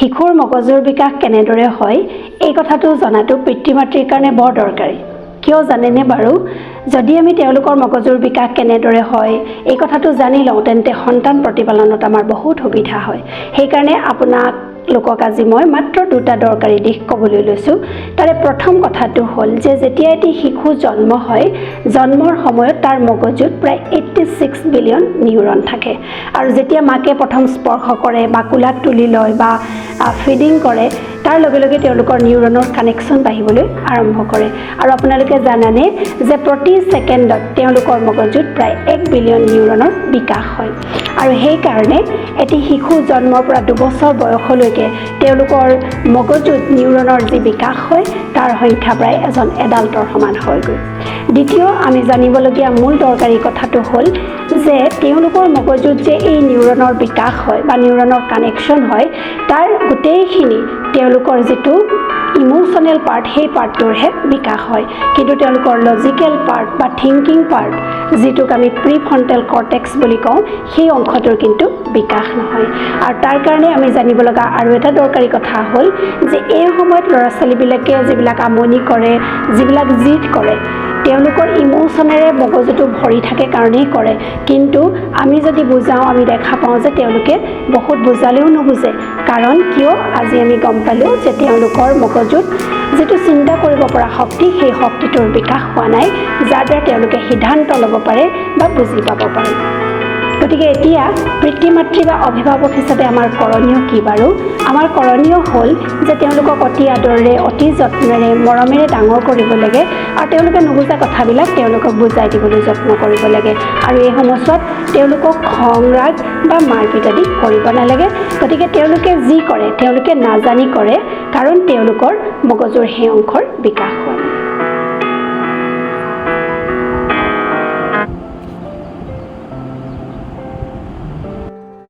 শিশুৰ মগজুৰ বিকাশ কেনেদৰে হয় এই কথাটো জনাটো পিতৃ-মাতৃৰ কাৰণে বৰ দৰকাৰী। কিয় জানেনে বাৰু? যদি আমি তেওঁলোকৰ মগজুৰ বিকাশ কেনেদৰে হয় এই কথাটো জানি লওঁ তেন্তে সন্তান প্ৰতিপালনত আমাৰ বহুত সুবিধা হয়। সেইকাৰণে আপোনালোকক আজি মই মাত্ৰ দুটা দৰকাৰী দিশ ক'বলৈ লৈছোঁ। তাৰে প্ৰথম কথাটো হ'ল যে যেতিয়া এটি শিশু জন্ম হয়, জন্মৰ সময়ত তাৰ মগজুত প্ৰায় 86 বিলিয়ন নিউৰন থাকে। আৰু যেতিয়া মাকে প্ৰথম স্পৰ্শ কৰে বা কোলাত তুলি লয় বা ফিডিং কৰে, তাৰ লগে লগে তেওঁলোকৰ নিউৰনৰ কানেকশ্যন বাঢ়িবলৈ আৰম্ভ কৰে। আৰু আপোনালোকে জানেনে যে প্ৰতি ছেকেণ্ডত তেওঁলোকৰ মগজুত প্ৰায় 1 বিলিয়ন নিউৰনৰ বিকাশ হয়। আৰু সেইকাৰণে এটি শিশু জন্মৰ পৰা 2 বছৰ বয়সলৈকে তেওঁলোকৰ মগজুত নিউৰনৰ যি বিকাশ হয় তাৰ সংখ্যা প্ৰায় এজন এডাল্টৰ সমান হয়গৈ। দ্বিতীয় আমি জানিবলগীয়া মূল দৰকাৰী কথাটো হ'ল যে তেওঁলোকৰ মগজুত যে এই নিউৰনৰ বিকাশ হয় বা নিউৰনৰ কানেকশ্যন হয় তাৰ গোটেইখিনি তেওঁলোকৰ যিটো ইমোশ্যনেল পাৰ্ট সেই পাৰ্টটোৰহে বিকাশ হয়। কিন্তু তেওঁলোকৰ লজিকেল পাৰ্ট বা থিংকিং পাৰ্ট যিটোক আমি প্ৰিফ্ৰণ্টেল কৰ্টেক্স বুলি কওঁ সেই অংশটোৰ কিন্তু বিকাশ নহয়। আৰু তাৰ কাৰণে আমি জানিব লগা আৰু এটা দৰকাৰী কথা হ'ল যে এই সময়ত ল'ৰা ছোৱালীবিলাকে যিবিলাক আমনি কৰে, যিবিলাক জিদ কৰে, তেওঁলোকৰ ইমোশ্যনেৰে মগজুটো ভৰি থাকে কাৰণেই কৰে। কিন্তু আমি যদি বুজাওঁ আমি দেখা পাওঁ যে তেওঁলোকে বহুত বুজালেও নুবুজে। কাৰণ কিয়? আজি আমি গম পালোঁ যে তেওঁলোকৰ মগজুত যিটো চিন্তা কৰিব পৰা শক্তি সেই শক্তিটোৰ বিকাশ হোৱা নাই, যাৰ দ্বাৰা তেওঁলোকে সিদ্ধান্ত ল'ব পাৰে বা বুজি পাব পাৰে। গতিকে এতিয়া পিতৃ-মাতৃ বা অভিভাৱক হিচাপে আমাৰ কৰণীয় কি বাৰু? আমাৰ কৰণীয় হ'ল যে তেওঁলোকক অতি আদৰেৰে, অতি যত্নেৰে, মৰমেৰে ডাঙৰ কৰিব লাগে আৰু তেওঁলোকে নুবুজা কথাবিলাক তেওঁলোকক বুজাই দিবলৈ যত্ন কৰিব লাগে। আৰু এই সময়ছোৱাত তেওঁলোকক খং, ৰাগ বা মাৰপিট আদি কৰিব নালাগে। গতিকে তেওঁলোকে যি কৰে তেওঁলোকে নাজানি কৰে, কাৰণ তেওঁলোকৰ মগজুৰ সেই অংশৰ বিকাশ হোৱা নাই।